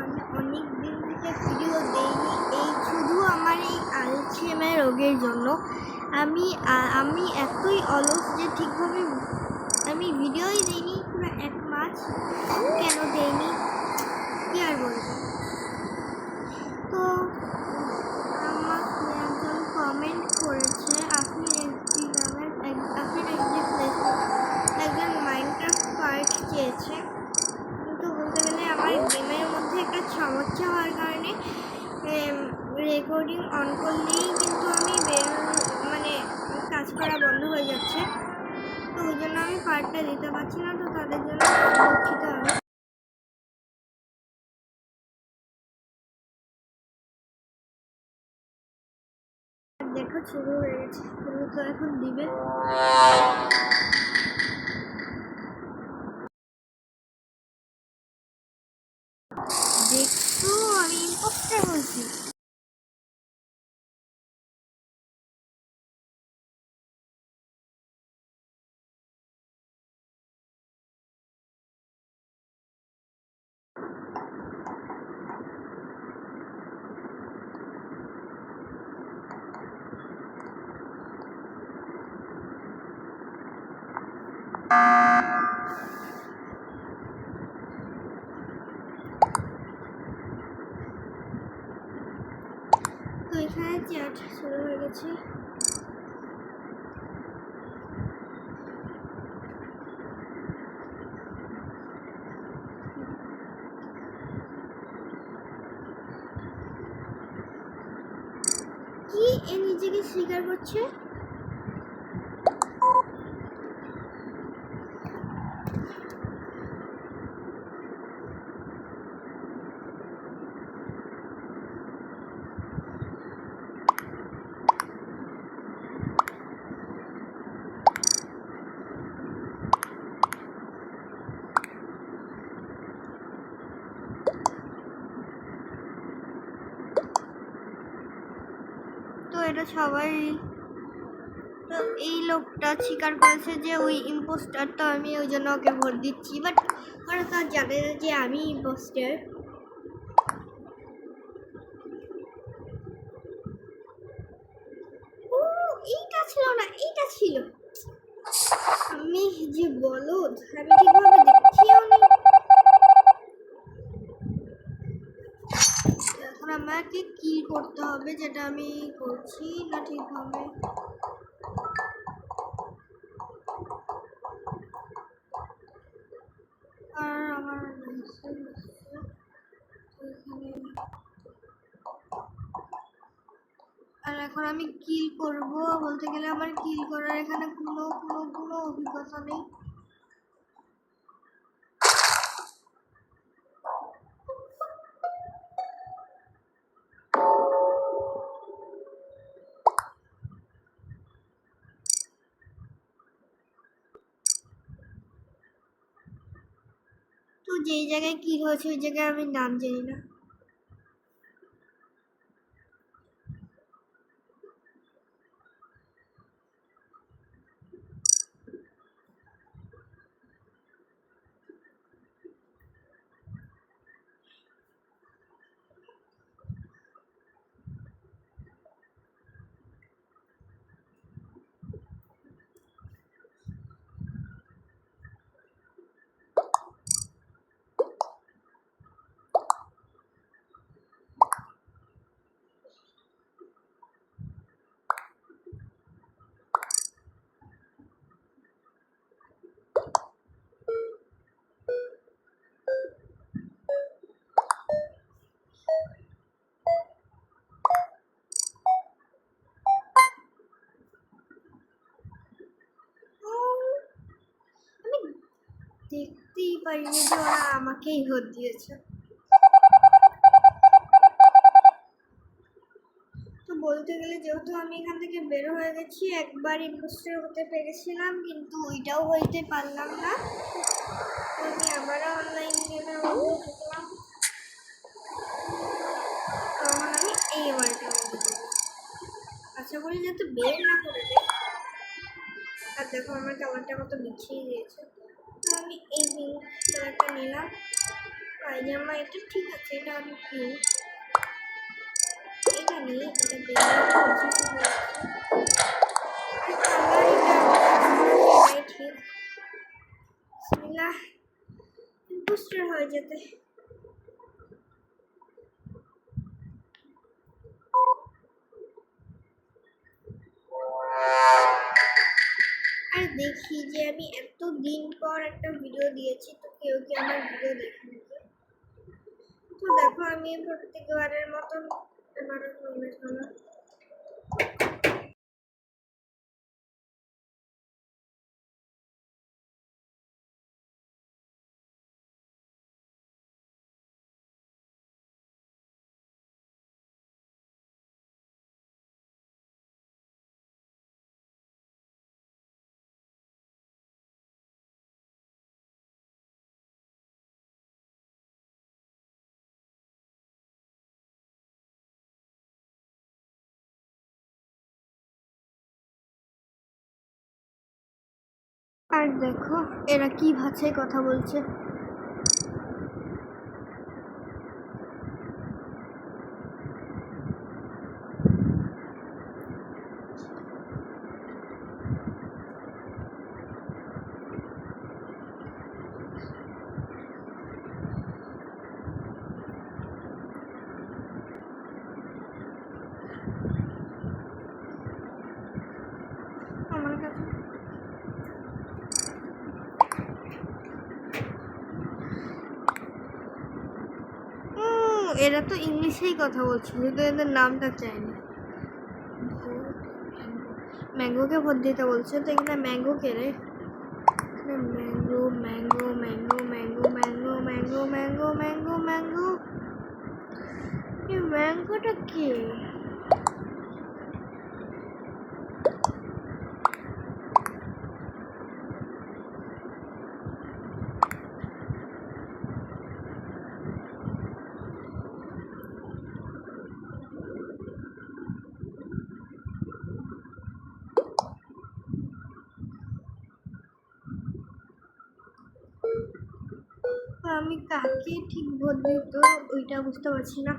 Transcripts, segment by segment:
আমি অনেক দিন থেকে ভিডিও দেইনি, এই শুধু আমার এই আলঝেইমার রোগের জন্য। আমি এতই অলস যে ঠিকভাবে আমি ভিডিওই দিইনি পুরো 1 মাস। কেন দেইনি কি আর বলবো। তো আমাকে একজন কমেন্ট করেছে, আপনি একজন মাইনক্রাফট পার্ট চেয়েছে, কিন্তু বলতে গেলে আমার গেমের মধ্যে একটা সমস্যা হওয়ার কারণে রেকর্ডিং অন করলেই কিন্তু আমি কাজ করা বন্ধ হয়ে যাচ্ছে। তো ওই জন্য আমি পার্টটা দিতে পারছি না, তো তাদের জন্য দুঃখিত আমি। দেখা শুরু হয়ে গেছে, তুমি তো এখন দিবে। দেখছো আমি ইম্পোস্টার বলছি। তো এখানে চ্যাট শুরু হয়ে গেছে। কি এ নিজেকে স্বীকার করছে? তো এটা সবাই, তো এই লোকটা স্বীকার করেছে যে ওই ইম্পোস্টার, তো আমি ওই জন্য ওকে ভোট দিচ্ছি। বাট ওরা তো জানে না যে আমি ইম্পোস্টার। এইটা ছিল না, এইটা ছিল। আমি যে বলদ, আমি ঠিকভাবে দেখছিও না। এখন আমাকে কি করতে হবে, যেটা আমি করছি না ঠিকভাবে। আর আমার আর এখন আমি কিল করব, বলতে গেলে আমার কিল করার এখানে কোনো অভিজ্ঞতা নেই। তো যেই জায়গায় কিল হয়েছে ওই জায়গায় আমি নাম জানি না। দেখতেই পারিনি যে ওরা আমাকেই ভোট দিয়েছে। তো বলতে গেলে যেহেতু আমি এখান থেকে বের হয়ে গেছি, একবার ইম্পোস্টার হতে পেরেছিলাম কিন্তু ওইটাও হইতে পারলাম না। তো আমি আবারও অনলাইন গেমে ঢুকলাম। তখন আমি এই ওয়ার্ল্ডে আশা করি যাতে বের না করে দেয়। আর দেখো আমার কালারটা মতো বিছিয়ে দিয়েছে। তো আমি এই পিঙ্ক কালারটা নিলাম। পায়জামা এটা ঠিক আছে, এটা আমি কিউট। এটা নিয়ে এটা দেখে বেশি সুন্দর আর কালার এটাই ঠিক। বিসমিল্লাহ, ইম্পোস্টার হয়ে যেতে। আর দেখি যে আমি এত দিন পর একটা ভিডিও দিয়েছি, তো কেউ কি আমার ভিডিও দেখে নিবে। তো দেখো আমি প্রত্যেকবারের মতন এবারও প্রবেশ হলো। আর দেখো এরা কি ভাষায় কথা বলছে। আমার কাছে এরা তো ইংলিশেই কথা বলছে, কিন্তু এদের নামটা চাইনি। ম্যাঙ্গোকে ভোট দিতে বলছে, তো এখানে ম্যাঙ্গো কে রে? Mango mango mango mango mango mango mango mango mango, এই ম্যাঙ্গোটা কে? আমি কাকে ঠিক ভোট দিত ওইটা বুঝতে পারছি না,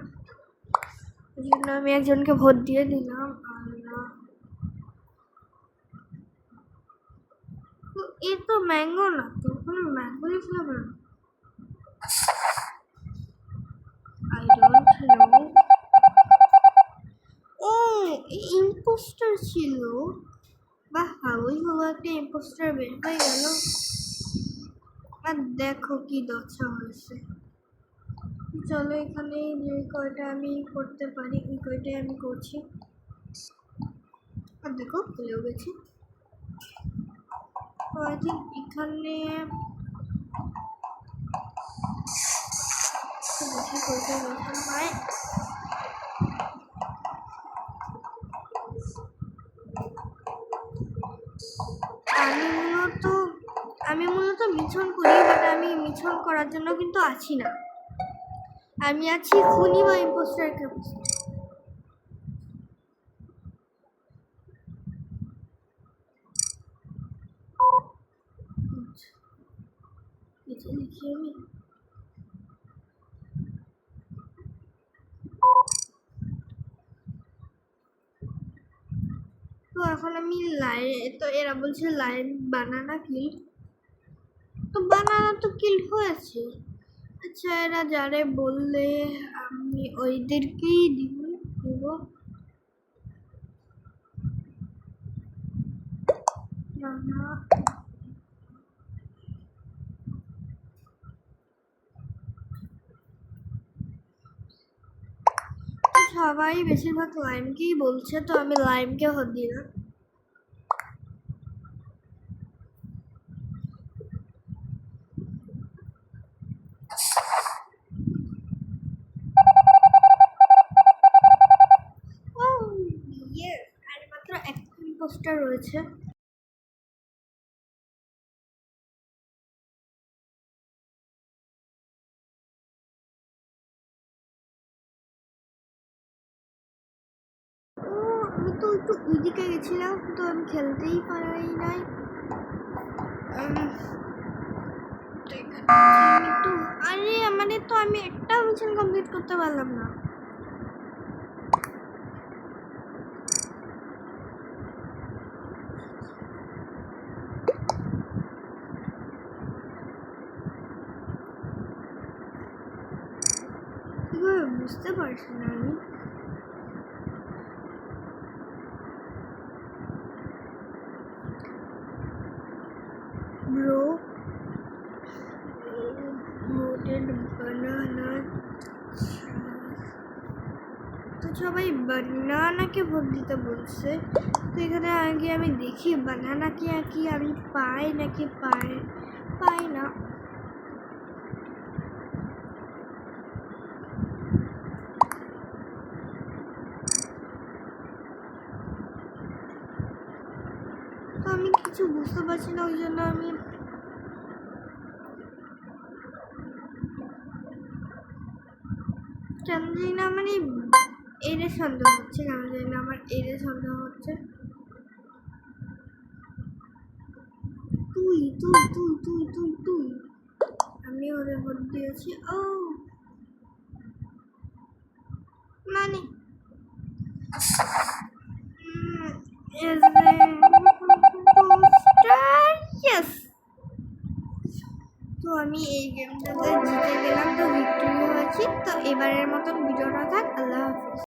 ওই জন্য আমি একজনকে ভোট দিয়ে দিলাম। তো এ তো ম্যাঙ্গো না, তো কোনো ম্যাঙ্গো লিখলাম না। I don't know. ও ইম্পোস্টার ছিল, বাহ ওই হলো একটা ইম্পোস্টার বের হয়ে গেল। আর দেখো কি দশা হয়েছে। চলো এখানে যে কয়টা আমি করতে পারি ওই কয়টাই আমি করছি। আর দেখো চলেও গেছি। তো আই থিঙ্ক এখানে বেশি করতে দরকার হয়। আমি মূলত মিছন করি, বাট আমি মিছন করার জন্য কিন্তু আছি না, আমি আছি খুনি বা ইম্পোস্টারকে খুঁজতে। লিখি আমি তো এখন আমি লাইন, তো এরা বলছে লাইন বানানা কিল, তো বানানা তো কিল হয়েছে। আচ্ছা এরা যারে বললে আমি ওইদেরকেই দিব। না সবাই বেশিরভাগ লাইমকেই বলছে, তো আমি লাইমকে ভোট দিলাম। আর মাত্র একটা পোস্টার রয়েছে। আমি তো একটু ওইদিকে গেছিলাম, তো আমি খেলতেই পারি নাই। তো এখানে আমি তো আরে আমাদের তো আমি একটা মিশন কমপ্লিট করতে পারলাম না। বুঝতে পারছি না আমি। ব্রো রোটেড বানানা, তো সবাই বানানাকে ভোট দিতে বলছে। তো এখানে আগে আমি দেখি বানানা কি আমি পাই নাকি পাই না। তো আমি কিছু বুঝতে পারছি না, ওই জন্য আমি কেন জানি না মানে এরে সন্দেহ হচ্ছে, কেন জানি না আমার এরে সন্দেহ হচ্ছে। তুই তুই তুই তুই তুই তুই আমি ওরে ভোট দিয়েছি। ও মানে তো আমি এই গেমটাতে জিতে গেলাম, তো ভিক্টরি হয়েছি। তো এবারের মতন ভিডিওটা থাক, আল্লাহ হাফিজ।